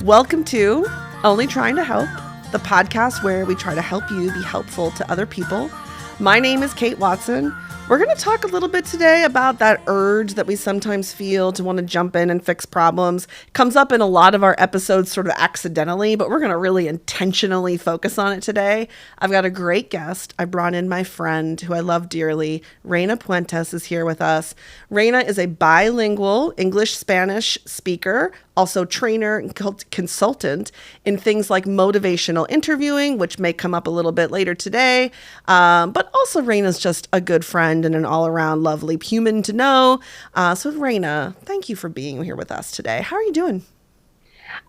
Welcome to Only Trying to Help, the podcast where we try to help you be helpful to other people. My name is Kate Watson. We're going to talk a little bit today about that urge that we sometimes feel to want to jump in and fix problems. It comes up in a lot of our episodes sort of accidentally, but we're going to really intentionally focus on it today. I've got a great guest. I brought in my friend who I love dearly. Reyna Puentes is here with us. Reyna is a bilingual English-Spanish speaker, also trainer and consultant in things like motivational interviewing, which may come up a little bit later today. But also Reyna's just a good friend and an all-around lovely human to know. So Reyna, thank you for being here with us today. How are you doing?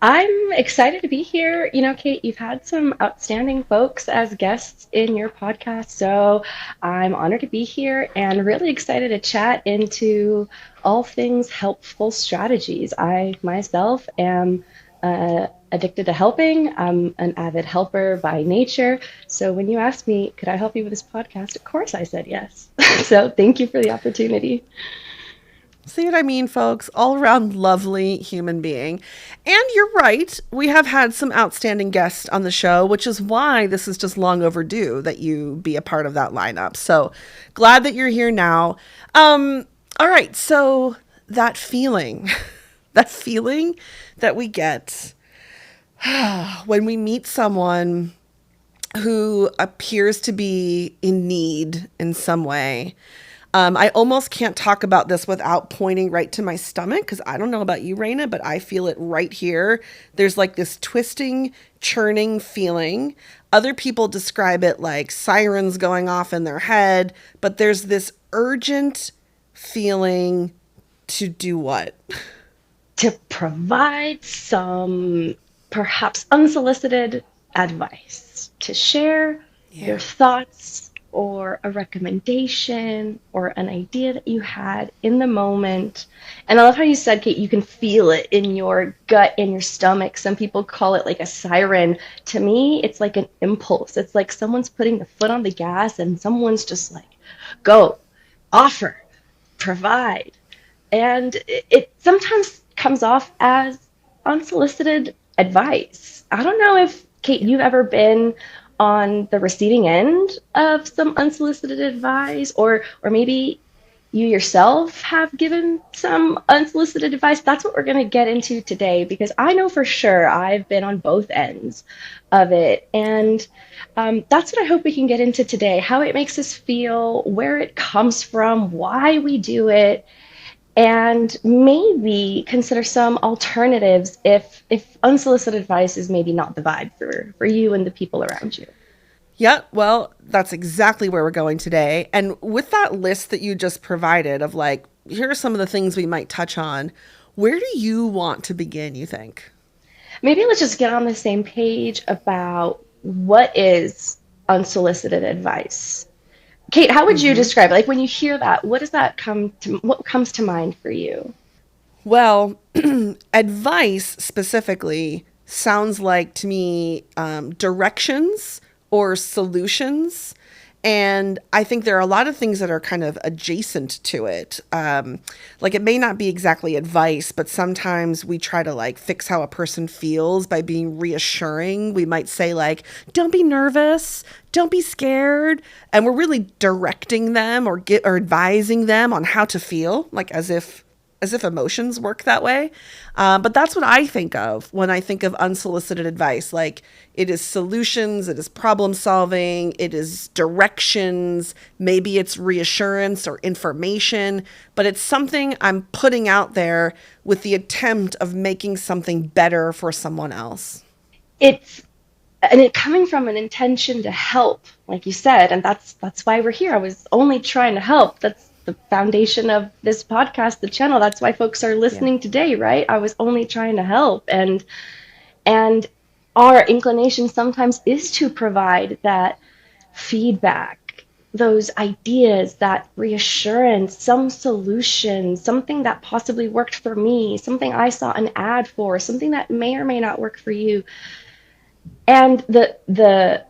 I'm excited to be here. You know, Kate, you've had some outstanding folks as guests in your podcast, so I'm honored to be here and really excited to chat into all things helpful strategies. I myself am addicted to helping. I'm an avid helper by nature. So when you asked me, could I help you with this podcast? Of course I said yes. So thank you for the opportunity. See what I mean, folks? All around lovely human being. And you're right. We have had some outstanding guests on the show, which is why this is just long overdue that you be a part of that lineup. So glad that you're here now. All right. So that feeling, that feeling that we get when we meet someone who appears to be in need in some way. I almost can't talk about this without pointing right to my stomach because I don't know about you, Reyna, but I feel it right here. There's like this twisting, churning feeling. Other people describe it like sirens going off in their head, but there's this urgent feeling to do what? To provide some perhaps unsolicited advice, to share Yeah. your thoughts or a recommendation or an idea that you had in the moment. And I love how you said, Kate, you can feel it in your gut, in your stomach. Some people call it like a siren. To me, it's like an impulse. It's like someone's putting the foot on the gas and someone's just like, go, offer, provide. And it sometimes comes off as unsolicited advice. I don't know if, Kate, you've ever been on the receiving end of some unsolicited advice, or maybe you yourself have given some unsolicited advice. That's what we're going to get into today because I know for sure I've been on both ends of it. And that's what I hope we can get into today, how it makes us feel, where it comes from, why we do it, and maybe consider some alternatives if unsolicited advice is maybe not the vibe for you and the people around you. Yeah, well, that's exactly where we're going today. And with that list that you just provided of like, here are some of the things we might touch on, where do you want to begin, you think? Maybe let's just get on the same page about what is unsolicited advice. Kate, how would you hmm describe it? Like when you hear that, what comes to mind for you? Well, advice specifically sounds like to me directions or solutions. And I think there are a lot of things that are kind of adjacent to it. Like it may not be exactly advice, but sometimes we try to like fix how a person feels by being reassuring. We might say like, don't be nervous, don't be scared. And we're really directing them or advising them on how to feel, like as if emotions work that way. But that's what I think of when I think of unsolicited advice. Like it is solutions, it is problem solving, it is directions, maybe it's reassurance or information, but it's something I'm putting out there with the attempt of making something better for someone else. It's and it coming from an intention to help, like you said, and that's why we're here. I was only trying to help. That's the foundation of this podcast, the channel. That's why folks are Yeah. listening today, right? I was only trying to help, and our inclination sometimes is to provide that feedback, those ideas, that reassurance, some solution, something that possibly worked for me, something I saw an ad for, something that may or may not work for you. And the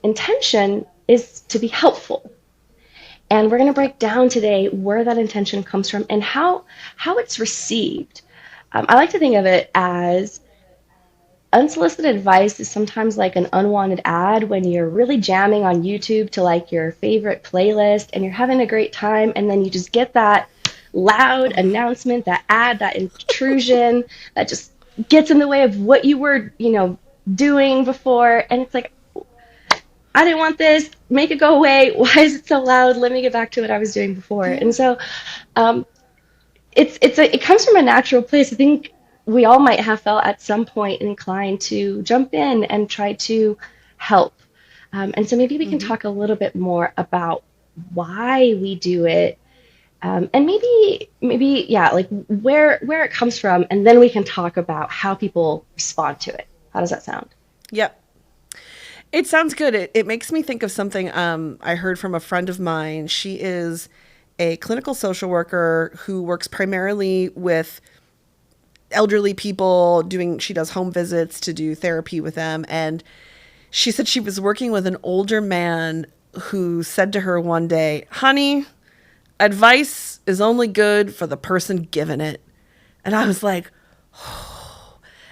intention is to be helpful. And we're going to Yeah. break down today where that intention comes from and how it's received. I like to think of it as unsolicited advice is sometimes like an unwanted ad when you're really jamming on YouTube to like your favorite playlist and you're having a great time, and then you just get that loud announcement, that ad, that intrusion that just gets in the way of what you were, doing before. And it's like, I didn't want this. Make it go away. Why is it so loud? Let me get back to what I was doing before. And Yeah. so um, it comes from a natural place. I think we all might have felt at some point inclined to jump in and try to help. And so maybe we can Hmm. talk a little bit more about why we do it, and maybe yeah, like where it comes from, and then we can talk about how people respond to it. How does that sound? Yep. It sounds good. It makes me think of something I heard from a friend of mine. She is a clinical social worker who works primarily with elderly people doing she does home visits to do therapy with them, and she said she was working with an older man who said to her one day, "Honey, advice is only good for the person giving it." And I was like,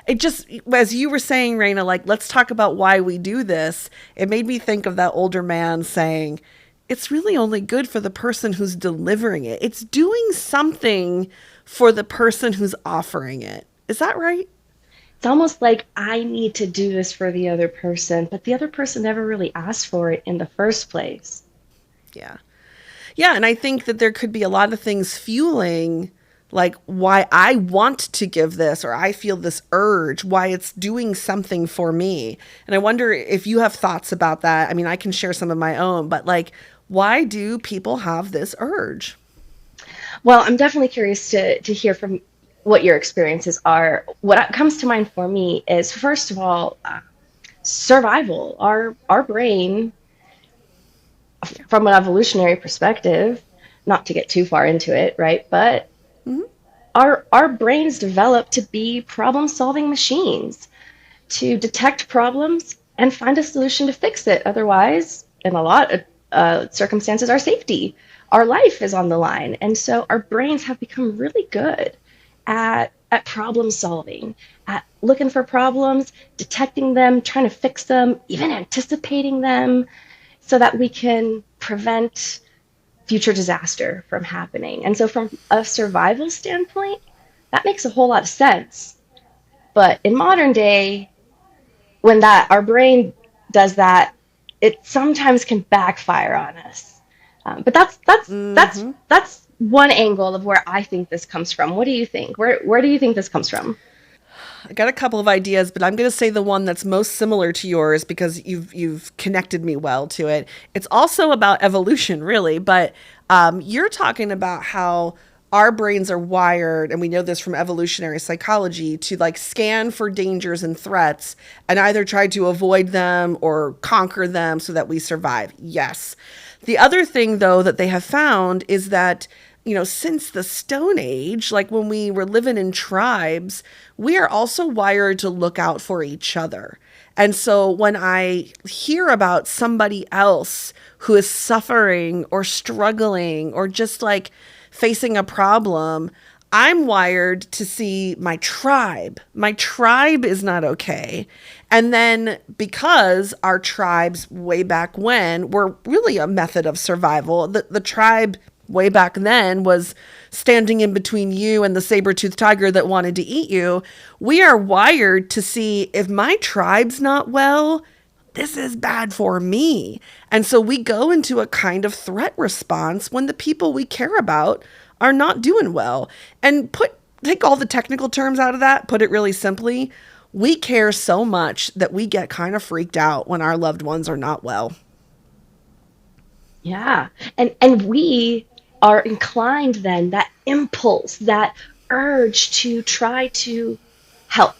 it just, as you were saying, Raina, like, let's talk about why we do this. It made me think of that older man saying, it's really only good for the person who's delivering it. It's doing something for the person who's offering it. Is that right? It's almost like I need to do this for the other person, but the other person never really asked for it in the first place. Yeah. Yeah. And I think that there could be a lot of things fueling like why I want to give this or I feel this urge, why it's doing something for me. And I wonder if you have thoughts about that. I mean, I can share some of my own, but like, why do people have this urge? Well, I'm definitely curious to hear from what your experiences are. What comes to mind for me is, first of all, survival. Our brain, Yeah. from an evolutionary perspective, not to get too far into it, right? But Hmm. our brains developed to be problem solving machines, to detect problems and find a solution to fix it. Otherwise, in a lot of circumstances, our safety, our life is on the line. And so our brains have become really good at problem solving, at looking for problems, detecting them, trying to fix them, even anticipating them so that we can prevent future disaster from happening. And so from a survival standpoint, that makes a whole lot of sense. But in modern day, when that our brain does that, it sometimes can backfire on us. But Hmm. that's one angle of where I think this comes from. What do you think? Where do you think this comes from? I got a couple of ideas, but I'm going to say the one that's most similar to yours because you've connected me well to it. It's also about evolution, really, but you're talking about how our brains are wired, and we know this from evolutionary psychology, to like scan for dangers and threats and either try to avoid them or conquer them so that we survive. Yes. The other thing, though, that they have found is that since the Stone Age, like when we were living in tribes, we are also wired to look out for each other. And so when I hear about somebody else who is suffering or struggling or just like facing a problem, I'm wired to see my tribe. My tribe is not okay. And then because our tribes way back when were really a method of survival, the tribe way back then was standing in between you and the saber-toothed tiger that wanted to eat you. We are wired to see if my tribe's not well, this is bad for me. And so we go into a kind of threat response when the people we care about are not doing well. And take all the technical terms out of that, put it really simply, we care so much that we get kind of freaked out when our loved ones are not well. Yeah. And we are inclined then, that impulse, that urge to try to help.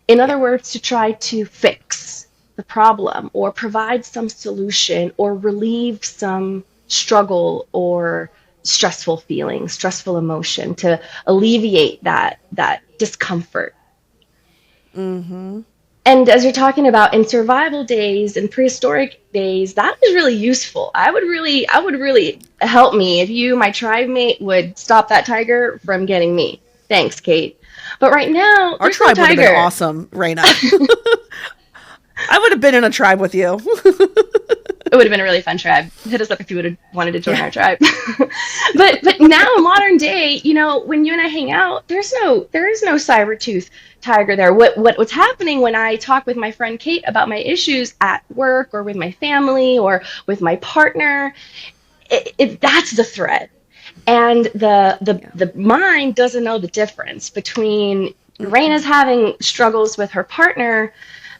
In Yeah. other words, to try to fix the problem or provide some solution or relieve some struggle or stressful feeling, stressful emotion, to alleviate that discomfort. Mhm. And as you're talking about in survival days and prehistoric days, that was really useful. I would really help me if you, my tribe mate, would stop that tiger from getting me. Thanks, Kate. But right now, Our there's no tribe would have been tiger. awesome, Reyna. I would have been in a tribe with you. It would have been a really fun tribe. Hit us up if you would have wanted to join Yeah. our tribe. But now modern day, when you and I hang out, there is no saber tooth tiger there. What's happening when I talk with my friend Kate about my issues at work or with my family or with my partner, that's the thread. And Yeah. the mind doesn't know the difference between Raina's Mm-mm. having struggles with her partner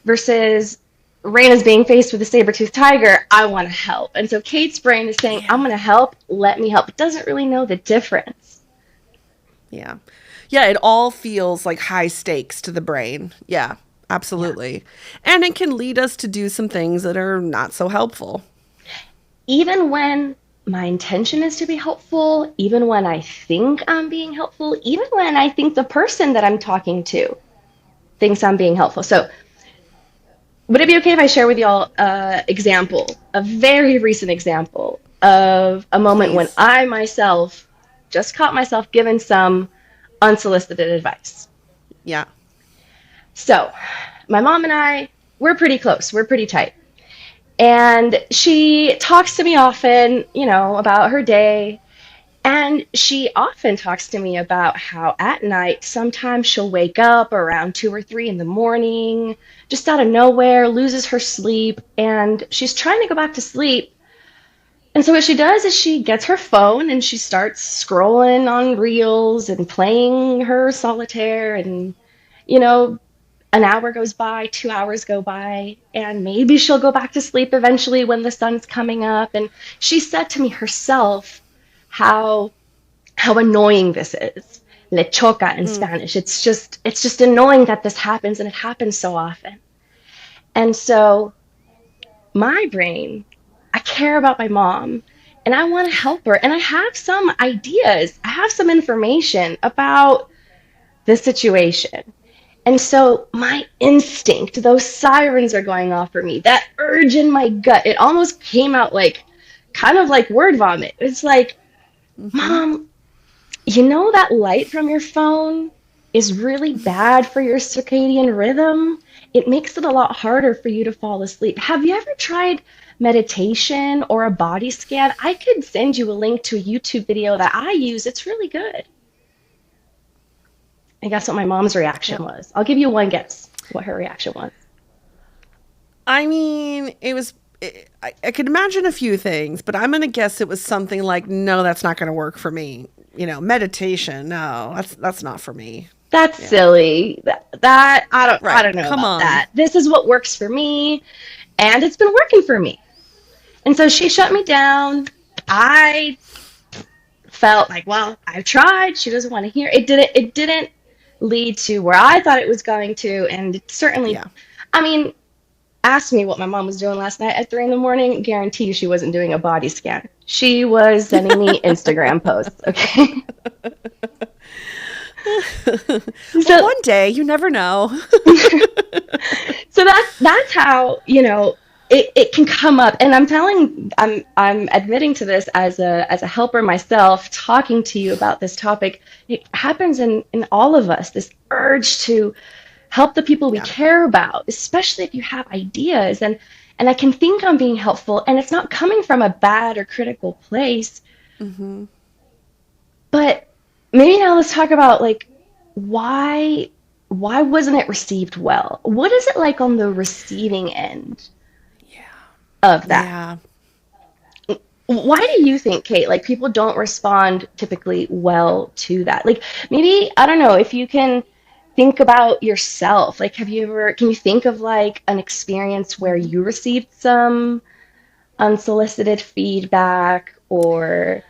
versus Raina's being faced with a saber-toothed tiger. I want to help. And so Kate's brain is saying, I'm Yeah. going to help, let me help. It doesn't really know the difference. Yeah. Yeah, it all feels like high stakes to the brain. Yeah, Yeah. absolutely. And it can lead us to do some things that are not so helpful. Even when my intention is to be helpful, even when I think I'm being helpful, even when I think the person that I'm talking to thinks I'm being helpful. So would it be okay if I share with y'all example, a very recent example of a moment when Please. I myself just caught myself giving some unsolicited advice? Yeah. So, my mom and I, we're pretty close, we're pretty tight. And she talks to me often, about her day. And she often talks to me about how at night, sometimes she'll wake up around 2 or 3 in the morning, just out of nowhere, loses her sleep, and she's trying to go back to sleep. And so what she does is she gets her phone and she starts scrolling on reels and playing her solitaire. And, you know, an hour goes by, 2 hours go by, and maybe she'll go back to sleep eventually when the sun's coming up. And she said to me herself, how annoying this is. Le choca in Mm. Spanish. It's just annoying that this happens and it happens so often. And so my brain, I care about my mom and I want to help her. And I have some ideas. I have some information about the situation. And so my instinct, those sirens are going off for me. That urge in my gut, it almost came out like kind of like word vomit. It's like, Mm-hmm. Mom, you know that light from your phone is really bad for your circadian rhythm. It makes it a lot harder for you to fall asleep. Have you ever tried meditation or a body scan? I could send you a link to a YouTube video that I use. It's really good. And guess what my mom's reaction Well, was? I'll give you one guess what her reaction was. I mean, it was. I could imagine a few things, but I'm gonna guess it was something like, "No, that's not gonna work for me." Meditation. No, that's not for me. That's Yeah. silly. That I Right. don't know Come about on. that. This is what works for me, and it's been working for me. And so she shut me down. I felt like, well, I've tried. She doesn't want to hear. It didn't lead to where I thought it was going to, and it certainly, Yeah. I mean, ask me what my mom was doing last night at 3 in the morning. Guarantee you she wasn't doing a body scan. She was sending me Instagram posts. Okay. Well, So one day you never know. so that's how it can come up. And I'm admitting to this as a helper myself, talking to you about this topic. It happens in all of us, this urge to help the people we Yeah. care about, especially if you have ideas. And I can think I'm being helpful and it's not coming from a bad or critical place. Mm-hmm. But maybe now let's talk about, like, why why wasn't it received well? What is it like on the receiving end Yeah. of that? Yeah. Why do you think, Kate, like, people don't respond typically well to that? Like, maybe, I don't know, if you can think about yourself. Like, can you think of like an experience where Mm-hmm. you received some unsolicited feedback or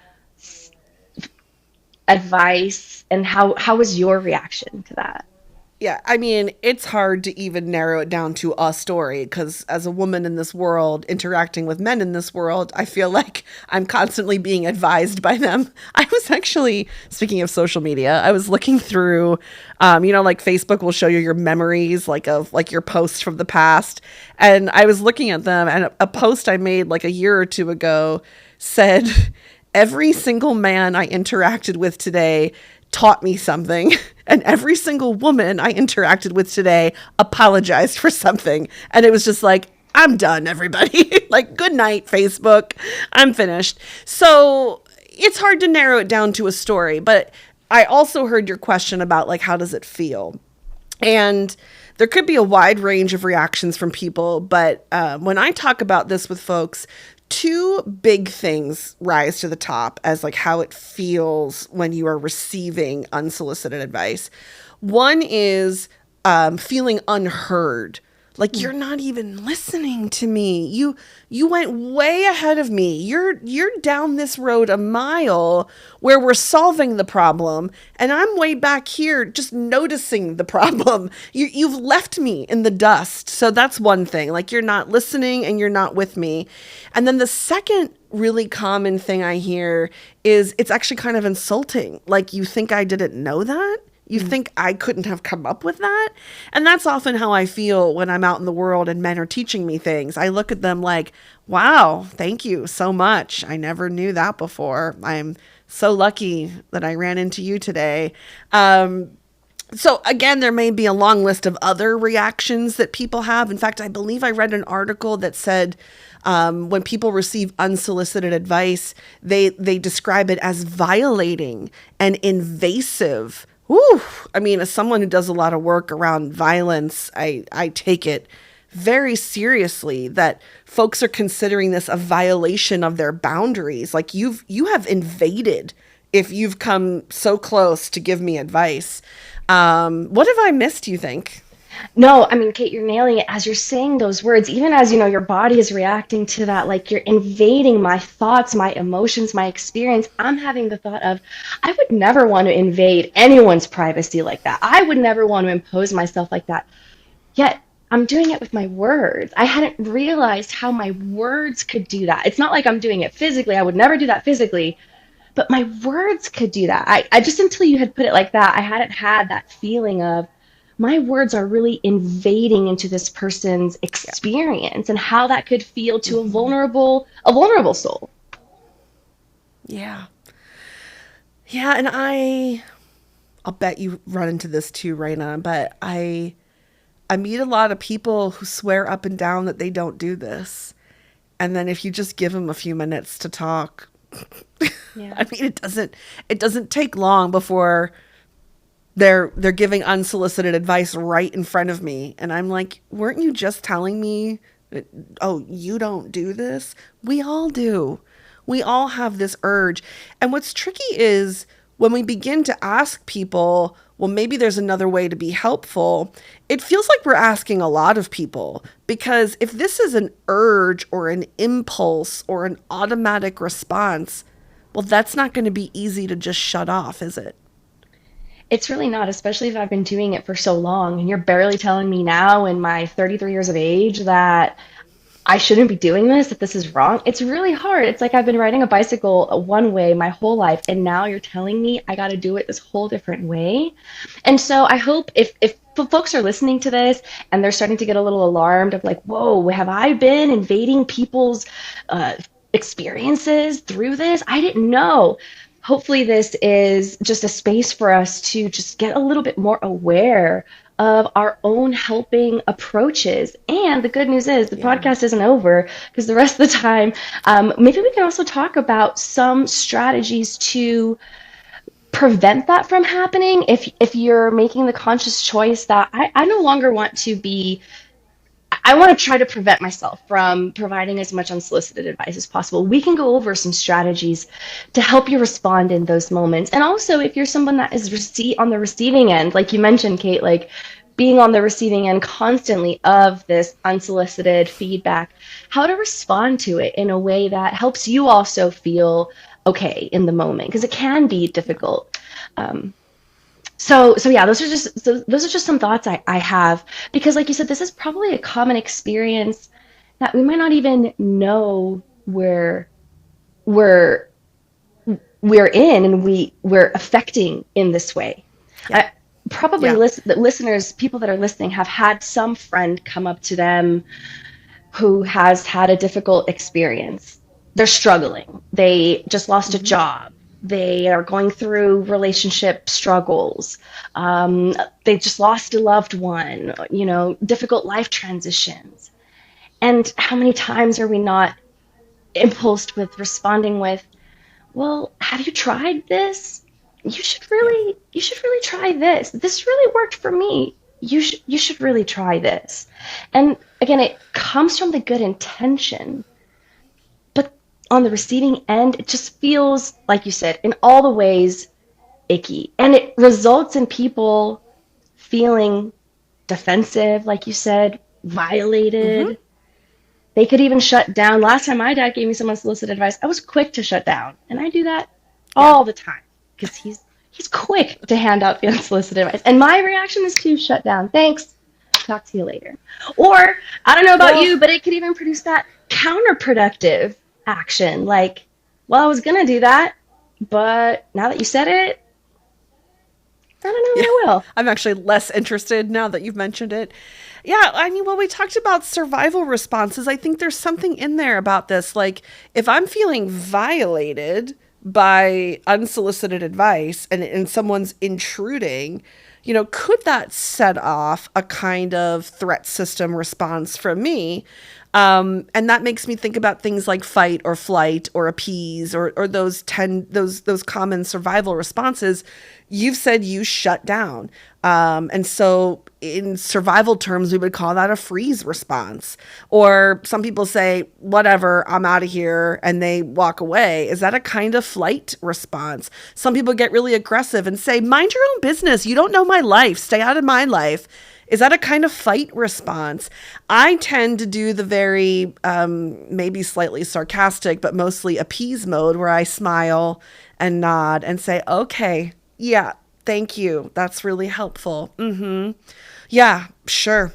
advice, and how was your reaction to that? Yeah, I mean, it's hard to even narrow it down to a story because as a woman in this world, interacting with men in this world, I feel like I'm constantly being advised by them. I was actually, speaking of social media, I was looking through, like Facebook will show you your memories, like of like your posts from the past. And I was looking at them, and a post I made like a year or two ago said, every single man I interacted with today taught me something. And every single woman I interacted with today apologized for something. And it was just like, I'm done, everybody. Like, good night, Facebook. I'm finished. So it's hard to narrow it down to a story. But I also heard your question about, like, how does it feel? And there could be a wide range of reactions from people. But when I talk about this with folks, two big things rise to the top as like how it feels when you are receiving unsolicited advice. One is feeling unheard, like you're not even listening to me. You went way ahead of me. You're down this road a mile where we're solving the problem, and I'm way back here just noticing the problem. You've left me in the dust. So that's one thing. Like, you're not listening and you're not with me. And then the second really common thing I hear is it's actually kind of insulting. Like, you think I didn't know that? You think I couldn't have come up with that? And that's often how I feel when I'm out in the world and men are teaching me things. I look at them like, wow, thank you so much. I never knew that before. I'm so lucky that I ran into you today. So again, there may be a long list of other reactions that people have. In fact, I believe I read an article that said when people receive unsolicited advice, they describe it as violating and invasive. Whew. I mean, as someone who does a lot of work around violence, I take it very seriously that folks are considering this a violation of their boundaries. Like, you have invaded if you've come so close to give me advice. What have I missed, you think? No, I mean, Kate, you're nailing it as you're saying those words, even as your body is reacting to that, like you're invading my thoughts, my emotions, my experience. I'm having the thought of, I would never want to invade anyone's privacy like that. I would never want to impose myself like that. Yet I'm doing it with my words. I hadn't realized how my words could do that. It's not like I'm doing it physically. I would never do that physically, but my words could do that. I just, until you had put it like that, I hadn't had that feeling of my words are really invading into this person's Yeah. experience and how that could feel to Hmm. a vulnerable soul. Yeah. Yeah, and I'll bet you run into this too, Raina, but I meet a lot of people who swear up and down that they don't do this. And then if you just give them a few minutes to talk, Yeah. I mean, it doesn't take long before they're giving unsolicited advice right in front of me, and I'm like, weren't you just telling me that, oh, you don't do this? We all do. We all have this urge. And what's tricky is when we begin to ask people, well, maybe there's another way to be helpful, it feels like we're asking a lot of people, because if this is an urge or an impulse or an automatic response, well, that's not going to be easy to just shut off, is it? It's really not, especially if I've been doing it for so long and you're barely telling me now in my 33 years of age that I shouldn't be doing this, that this is wrong. It's really hard. It's like I've been riding a bicycle one way my whole life, and now you're telling me I got to do it this whole different way. And so I hope if folks are listening to this and they're starting to get a little alarmed of like, whoa, have I been invading people's uh, experiences through this? I didn't know. Hopefully, this is just a space for us to just get a little bit more aware of our own helping approaches. And the good news is the Yeah. podcast isn't over because the rest of the time, maybe we can also talk about some strategies to prevent that from happening if you're making the conscious choice that I no longer want to be. I want to try to prevent myself from providing as much unsolicited advice as possible. We can go over some strategies to help you respond in those moments. And also, if you're someone that is on the receiving end, like you mentioned, Kate, like being on the receiving end constantly of this unsolicited feedback, how to respond to it in a way that helps you also feel okay in the moment, because it can be difficult. Um, so yeah, those are just some thoughts I have, because like you said, this is probably a common experience that we might not even know we're we're in, and we're affecting in this way. Yeah. I, probably Yeah. the listeners, people that are listening, have had some friend come up to them who has had a difficult experience. They're struggling. They just lost a Hmm. job. they are going through relationship struggles, they just lost a loved one, difficult life transitions. And how many times are we not impulsed with responding with, well, have you tried this? Yeah. You should really try this. This really worked for me. You should really try this. And again, it comes from the good intention, but on the receiving end, it just feels, like you said, in all the ways icky. And it results in people feeling defensive, like you said, Mm-hmm. violated. They could even shut down. Last time my dad gave me some unsolicited advice, I was quick to shut down. And I do that Yeah. all the time because he's quick to hand out the unsolicited advice. And my reaction is to shut down. Thanks. Talk to you later. Or I don't know about Well, you, but it could even produce that counterproductive action. Like, well, I was gonna do that, but now that you said it, I don't know yeah. that I will. I'm actually less interested now that you've mentioned it. Yeah, I mean, well, we talked about survival responses. I think there's something in there about this. Like, if I'm feeling violated by unsolicited advice and someone's intruding, could that set off a kind of threat system response from me? And that makes me think about things like fight or flight or appease or those common survival responses. You've said you shut down. And so in survival terms, we would call that a freeze response. Or some people say, whatever, I'm out of here, and they walk away. Is that a kind of flight response? Some people get really aggressive and say, mind your own business. You don't know my life. Stay out of my life. Is that a kind of fight response? I tend to do the very, maybe slightly sarcastic, but mostly appease mode where I smile and nod and say, okay, yeah, thank you. That's really helpful. Yeah, sure.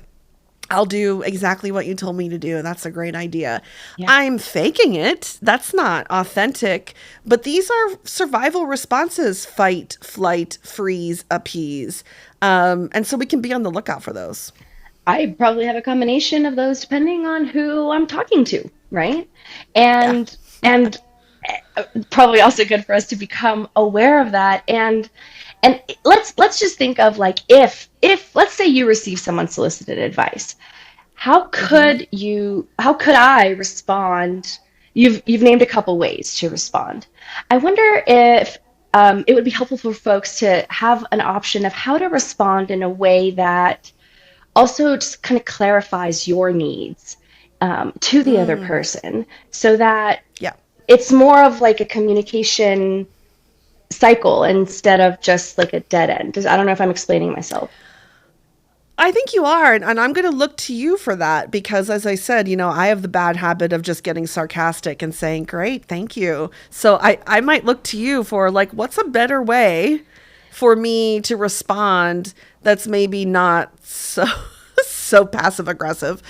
I'll do exactly what you told me to do. That's a great idea. Yeah. I'm faking it. That's not authentic. But these are survival responses: fight, flight, freeze, appease. And so we can be on the lookout for those. I probably have a combination of those depending on who I'm talking to, right? Yeah. And probably also good for us to become aware of that. And let's just think of like, if let's say you receive someone's solicited advice, how could I respond? You've named a couple ways to respond. I wonder if it would be helpful for folks to have an option of how to respond in a way that also just kind of clarifies your needs to the other person, so that Yeah. it's more of like a communication cycle instead of just like a dead end. I don't know if I'm explaining myself. I think you are. And I'm going to look to you for that because, as I said, I have the bad habit of just getting sarcastic and saying, great, thank you. So I might look to you for, like, what's a better way for me to respond that's maybe not so, so passive aggressive?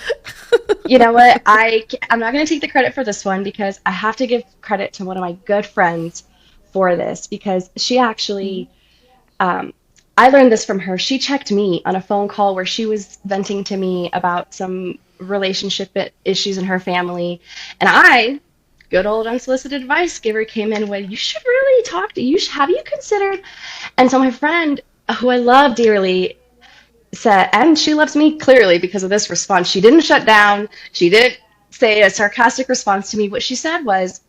You know what? I'm not going to take the credit for this one because I have to give credit to one of my good friends for this because she actually um, I learned this from her. She checked me on a phone call where she was venting to me about some relationship issues in her family. And I, good old unsolicited advice giver, came in with, you should really talk to you. Have you considered? And so my friend, who I love dearly, said, and she loves me clearly because of this response. She didn't shut down. She didn't say a sarcastic response to me. What she said was,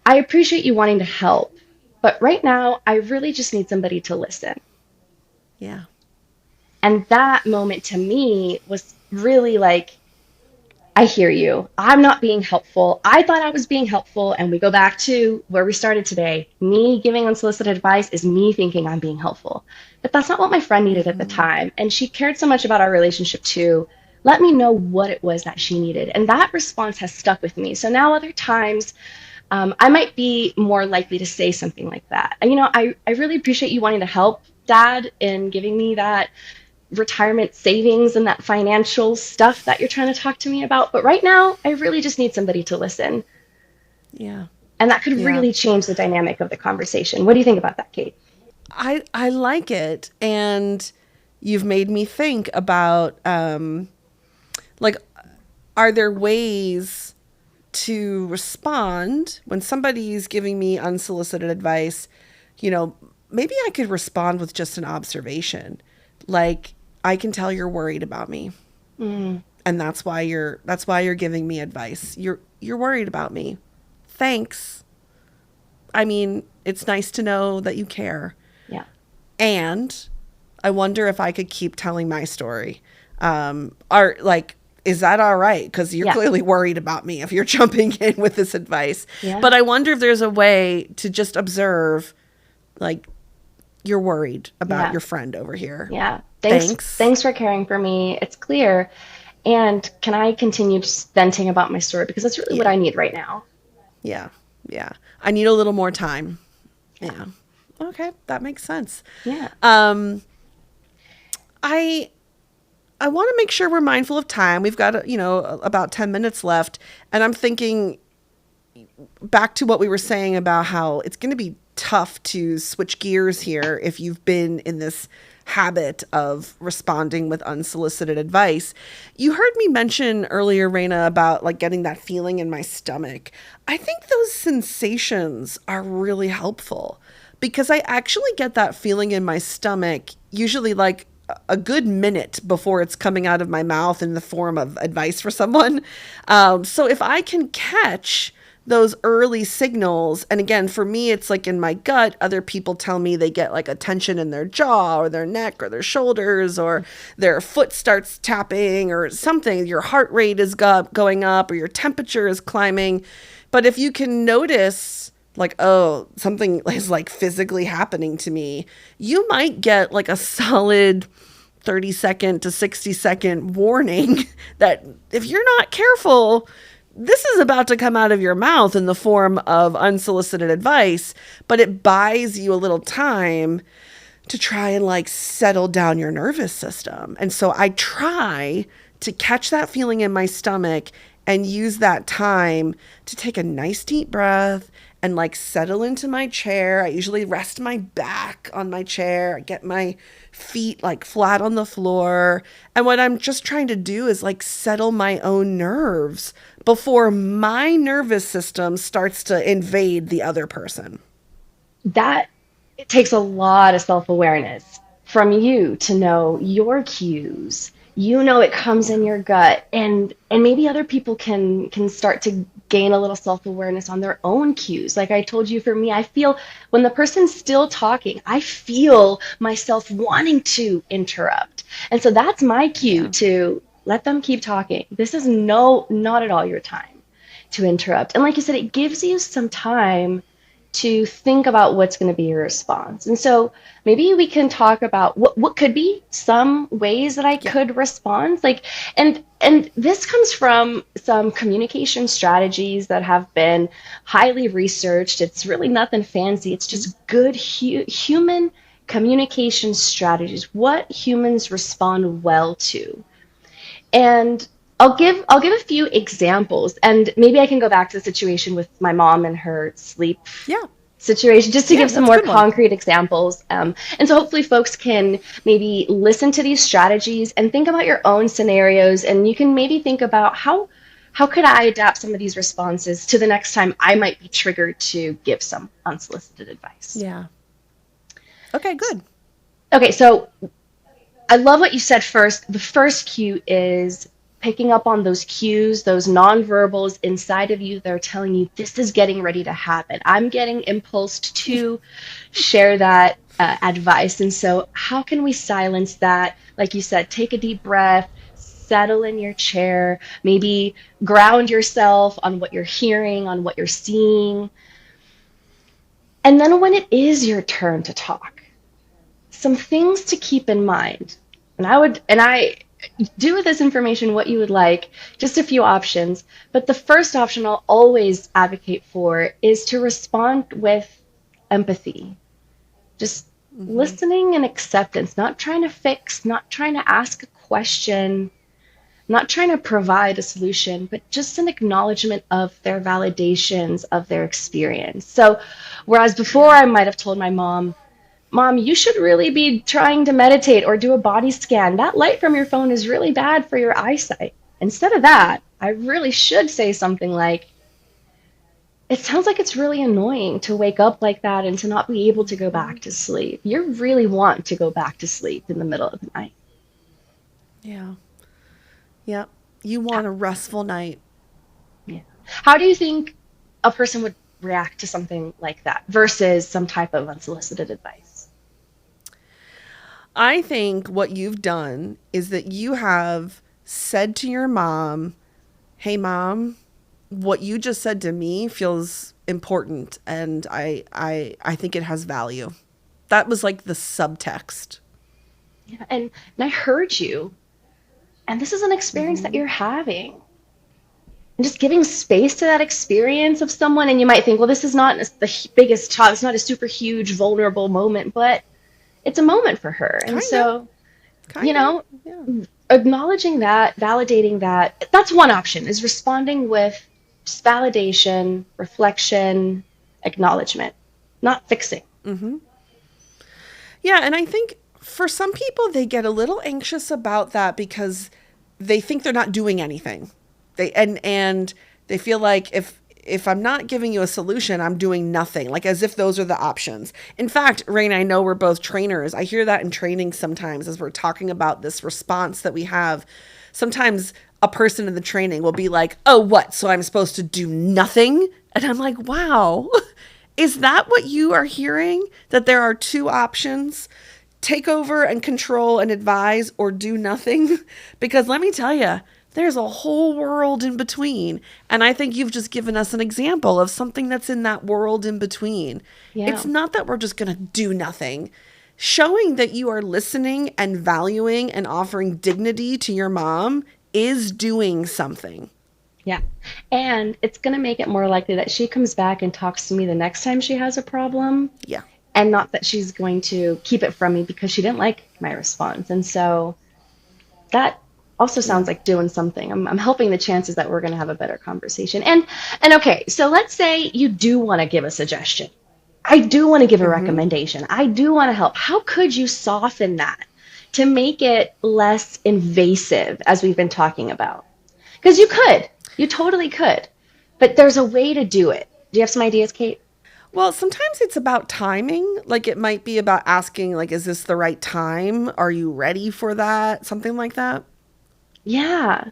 I appreciate you wanting to help, but right now I really just need somebody to listen. Yeah. And that moment to me was really like, I hear you. I'm not being helpful. I thought I was being helpful. And we go back to where we started today. Me giving unsolicited advice is me thinking I'm being helpful. But that's not what my friend needed at the time. And she cared so much about our relationship too. Let me know what it was that she needed. And that response has stuck with me. So now other times, I might be more likely to say something like that. And, I really appreciate you wanting to help, Dad, in giving me that retirement savings and that financial stuff that you're trying to talk to me about. But right now, I really just need somebody to listen. Yeah. And that could Yeah. really change the dynamic of the conversation. What do you think about that, Kate? I like it. And you've made me think about, like, are there ways to respond when somebody's giving me unsolicited advice, you know, maybe I could respond with just an observation. Like, I can tell you're worried about me, Mm, and that's why you're giving me advice. You're worried about me. Thanks. I mean, it's nice to know that you care. yeah. And I wonder if I could keep telling my story. Are like, is that all right? Because you're Yeah. clearly worried about me if you're jumping in with this advice. Yeah. But I wonder if there's a way to just observe, like, you're worried about Yeah. your friend over here. Yeah. Thanks. Thanks. Thanks for caring for me. It's clear. And can I continue just venting about my story because that's really what Yeah. I need right now. Yeah. Yeah. I need a little more time. Yeah. Yeah. Okay, that makes sense. Yeah. Um, I I want to make sure we're mindful of time. We've got, about 10 minutes left. And I'm thinking back to what we were saying about how it's going to be tough to switch gears here if you've been in this habit of responding with unsolicited advice. You heard me mention earlier, Raina, about like getting that feeling in my stomach. I think those sensations are really helpful because I actually get that feeling in my stomach usually like a good minute before it's coming out of my mouth in the form of advice for someone. So if I can catch those early signals, and again, for me, it's like in my gut, other people tell me they get like a tension in their jaw or their neck or their shoulders or their foot starts tapping or something. Your heart rate is going up or your temperature is climbing. But if you can notice, like, oh, something is like physically happening to me, you might get like a solid 30-second to 60-second warning that if you're not careful, this is about to come out of your mouth in the form of unsolicited advice, but it buys you a little time to try and like settle down your nervous system. And so I try to catch that feeling in my stomach and use that time to take a nice deep breath and like settle into my chair. I usually rest my back on my chair, I get my feet like flat on the floor. And what I'm just trying to do is like settle my own nerves before my nervous system starts to invade the other person. That it takes a lot of self-awareness from you to know your cues. You know it comes in your gut, and maybe other people can start to gain a little self-awareness on their own cues. Like I told you, for me, I feel when the person's still talking, I feel myself wanting to interrupt. And so that's my cue Yeah. to let them keep talking. This is no, not at all your time to interrupt. And like you said, it gives you some time to think about what's going to be your response. And so maybe we can talk about what could be some ways that I Yeah. could respond. Like, and this comes from some communication strategies that have been highly researched. It's really nothing fancy. It's just good human communication strategies, what humans respond well to. And I'll give a few examples, and maybe I can go back to the situation with my mom and her sleep Yeah. situation just to Yeah. give some That's a more good one. concrete examples. And so hopefully folks can maybe listen to these strategies and think about your own scenarios, and you can maybe think about how could I adapt some of these responses to the next time I might be triggered to give some unsolicited advice. Yeah. Okay, good. Okay, so I love what you said first. The first cue is picking up on those cues, those nonverbals inside of you that are telling you this is getting ready to happen. I'm getting impulsed to share that advice. And so, how can we silence that? Like you said, take a deep breath, settle in your chair, maybe ground yourself on what you're hearing, on what you're seeing. And then, when it is your turn to talk, some things to keep in mind. And I do with this information what you would like, just a few options. But the first option I'll always advocate for is to respond with empathy, just Mm-hmm. listening and acceptance, not trying to fix, not trying to ask a question, not trying to provide a solution, but just an acknowledgement of their validations of their experience. So, whereas before Yeah. I might have told my Mom, you should really be trying to meditate or do a body scan. That light from your phone is really bad for your eyesight. Instead of that, I really should say something like, It sounds like it's really annoying to wake up like that and to not be able to go Hmm. back to sleep. You really want to go back to sleep in the middle of the night. Yeah. Yep. You want a restful night. Yeah. How do you think a person would react to something like that versus some type of unsolicited advice? I think what you've done is that you have said to your mom, "Hey mom, what you just said to me feels important and I think it has value." That was like the subtext. Yeah, and I heard you, and this is an experience that Mhm. you're having. And just giving space to that experience of someone, and you might think, well, this is not the biggest talk, it's not a super huge vulnerable moment, but it's a moment for her. And Kinda. so, you Kinda. know, Yeah. acknowledging that, validating that, that's one option, is responding with just validation, reflection, acknowledgement, not fixing. Mhm. Yeah, and I think for some people they get a little anxious about that because they think they're not doing anything. And they feel like if I'm not giving you a solution, I'm doing nothing, like as if those are the options. In fact, Rain, I know we're both trainers. I hear that in training sometimes as we're talking about this response that we have. Sometimes a person in the training will be like, "Oh, what? So I'm supposed to do nothing?" And I'm like, "Wow." Is that what you are hearing? That there are two options: take over and control and advise, or do nothing? Because let me tell you, there's a whole world in between. And I think you've just given us an example of something that's in that world in between. It's Yeah. not that we're just going to do nothing. Showing that you are listening and valuing and offering dignity to your mom is doing something. Yeah. And it's going to make it more likely that she comes back and talks to me the next time she has a problem, Yeah. and not that she's going to keep it from me because she didn't like my response. And so that also Yeah. sounds like doing something. I'm helping the chances that we're going to have a better conversation. And okay, so let's say you do want to give a suggestion. I do want to give a Mm-hmm. recommendation. I do want to help. How could you soften that to make it less invasive, as we've been talking about? Because you could, you totally could, but there's a way to do it. Do you have some ideas, Kate? Well, sometimes it's about timing. Like it might be about asking, like, is this the right time? Are you ready for that? Something like that. Yeah.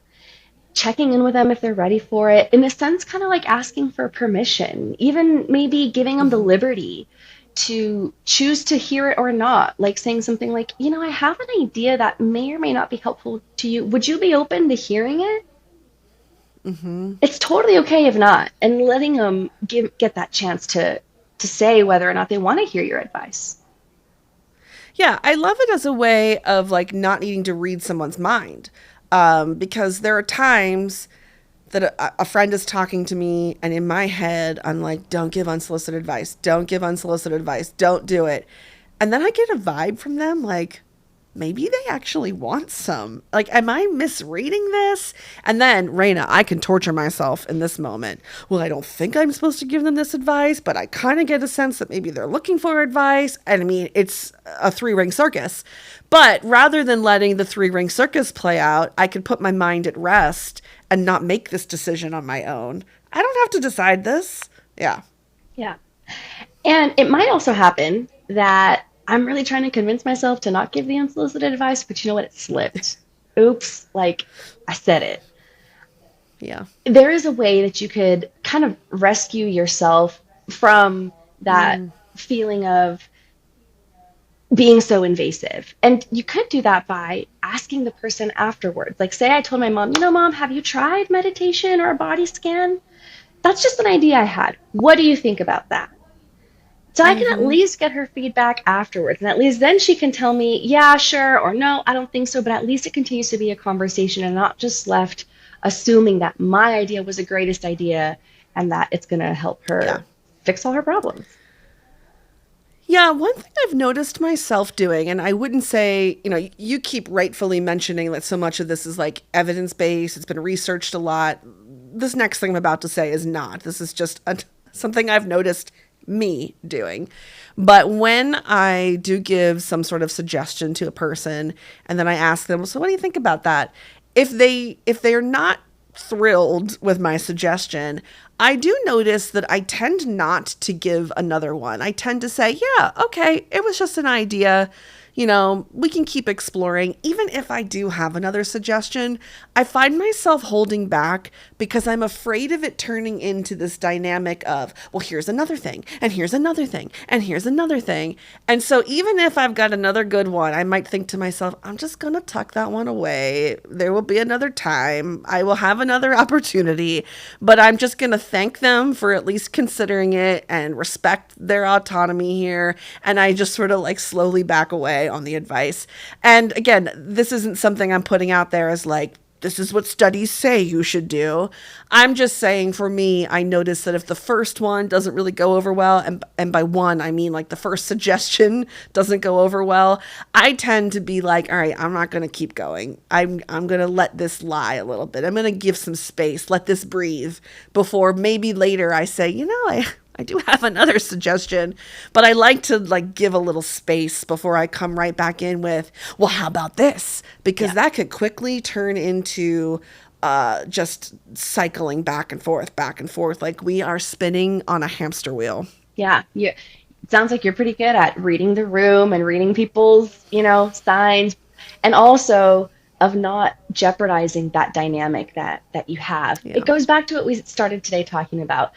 Checking in with them if they're ready for it. In a sense, kind of like asking for permission, even maybe giving them the Mm-hmm. liberty to choose to hear it or not. Like saying something like, I have an idea that may or may not be helpful to you. Would you be open to hearing it? Mm-hmm. It's totally okay if not, and letting them get that chance to say whether or not they want to hear your advice. Yeah, I love it as a way of like not needing to read someone's mind. Because there are times that a friend is talking to me, and in my head, I'm like, don't give unsolicited advice. Don't give unsolicited advice. Don't do it. And then I get a vibe from them like, maybe they actually want some. Like, am I misreading this? And then, Reyna, I can torture myself in this moment. Well, I don't think I'm supposed to give them this advice, but I kind of get a sense that maybe they're looking for advice. And I mean, it's a three-ring circus. But rather than letting the three-ring circus play out, I could put my mind at rest and not make this decision on my own. I don't have to decide this. Yeah. Yeah. And it might also happen that I'm really trying to convince myself to not give the unsolicited advice, but you know what? It slipped. Oops, like I said it. Yeah. There is a way that you could kind of rescue yourself from that Mm. feeling of being so invasive. And you could do that by asking the person afterwards. Like, say I told my mom, mom, have you tried meditation or a body scan? That's just an idea I had. What do you think about that? So I can at Mm-hmm. least get her feedback afterwards. And at least then she can tell me, yeah, sure, or no, I don't think so. But at least it continues to be a conversation and not just left assuming that my idea was the greatest idea and that it's going to help Yeah. her fix all her problems. Yeah, one thing I've noticed myself doing, and I wouldn't say, you keep rightfully mentioning that so much of this is like evidence based, it's been researched a lot. This next thing I'm about to say is not. This is just something I've noticed me doing. But when I do give some sort of suggestion to a person and then I ask them, so what do you think about that? If they are not thrilled with my suggestion, I do notice that I tend not to give another one. I tend to say, yeah, okay, it was just an idea. We can keep exploring. Even if I do have another suggestion, I find myself holding back because I'm afraid of it turning into this dynamic of, well, here's another thing, and here's another thing, and here's another thing. And so even if I've got another good one, I might think to myself, I'm just going to tuck that one away. There will be another time. I will have another opportunity, but I'm just going to thank them for at least considering it and respect their autonomy here. And I just sort of like slowly back away on the advice. And again, this isn't something I'm putting out there as like, this is what studies say you should do. I'm just saying, for me, I notice that if the first one doesn't really go over well, and by one, I mean like the first suggestion doesn't go over well, I tend to be like, all right, I'm not going to keep going. I'm going to let this lie a little bit. I'm going to give some space, let this breathe before maybe later I say, I do have another suggestion, but I like to like give a little space before I come right back in with, well, how about this? Because that could quickly turn into just cycling back and forth. Like we are spinning on a hamster wheel. Yeah, it sounds like you're pretty good at reading the room and reading people's, signs, and also of not jeopardizing that dynamic that you have. Yeah. It goes back to what we started today talking about.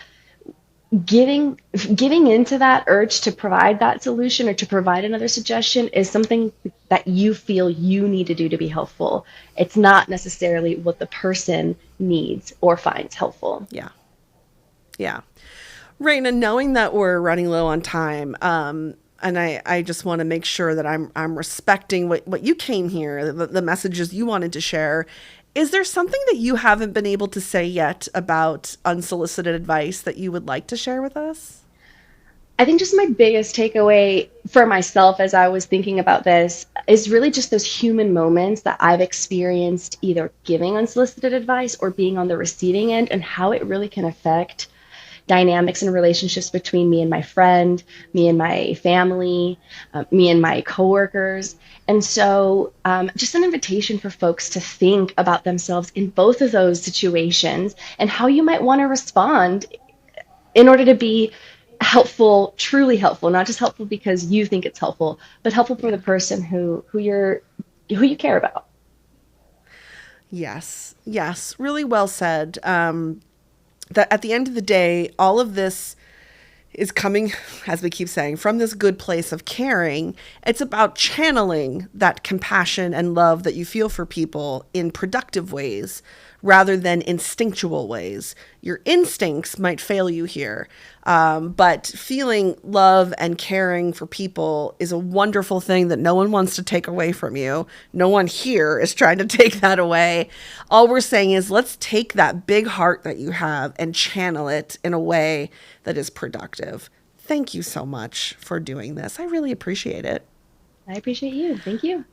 Giving into that urge to provide that solution or to provide another suggestion is something that you feel you need to do to be helpful. It's not necessarily what the person needs or finds helpful. Yeah. Yeah. Reyna, knowing that we're running low on time, and I just want to make sure that I'm respecting what you came here, the messages you wanted to share. Is there something that you haven't been able to say yet about unsolicited advice that you would like to share with us? I think just my biggest takeaway for myself as I was thinking about this is really just those human moments that I've experienced either giving unsolicited advice or being on the receiving end, and how it really can affect dynamics and relationships between me and my friend, me and my family, me and my coworkers. And so, just an invitation for folks to think about themselves in both of those situations and how you might want to respond in order to be helpful, truly helpful, not just helpful because you think it's helpful, but helpful for the person who you care about. Yes. Yes. Really well said. That at the end of the day, all of this is coming, as we keep saying, from this good place of caring. It's about channeling that compassion and love that you feel for people in productive ways rather than instinctual ways. Your instincts might fail you here, but feeling love and caring for people is a wonderful thing that no one wants to take away from you. No one here is trying to take that away. All we're saying is let's take that big heart that you have and channel it in a way that is productive. Thank you so much for doing this. I really appreciate it. I appreciate you. Thank you.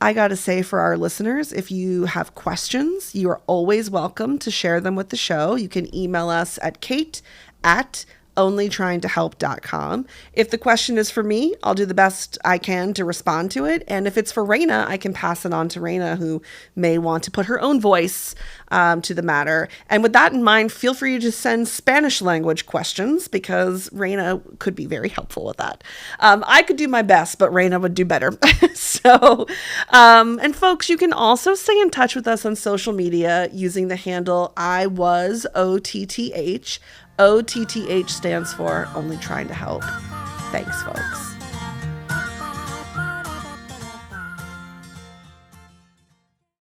I got to say, for our listeners, if you have questions, you are always welcome to share them with the show. You can email us at kate@onlytryingtohelp.com. If the question is for me, I'll do the best I can to respond to it. And if it's for Reyna, I can pass it on to Reyna, who may want to put her own voice to the matter. And with that in mind, feel free to send Spanish language questions because Reyna could be very helpful with that. I could do my best, but Reyna would do better. And folks, you can also stay in touch with us on social media using the handle IWasOTTH. OTTH stands for Only Trying to Help. Thanks, folks.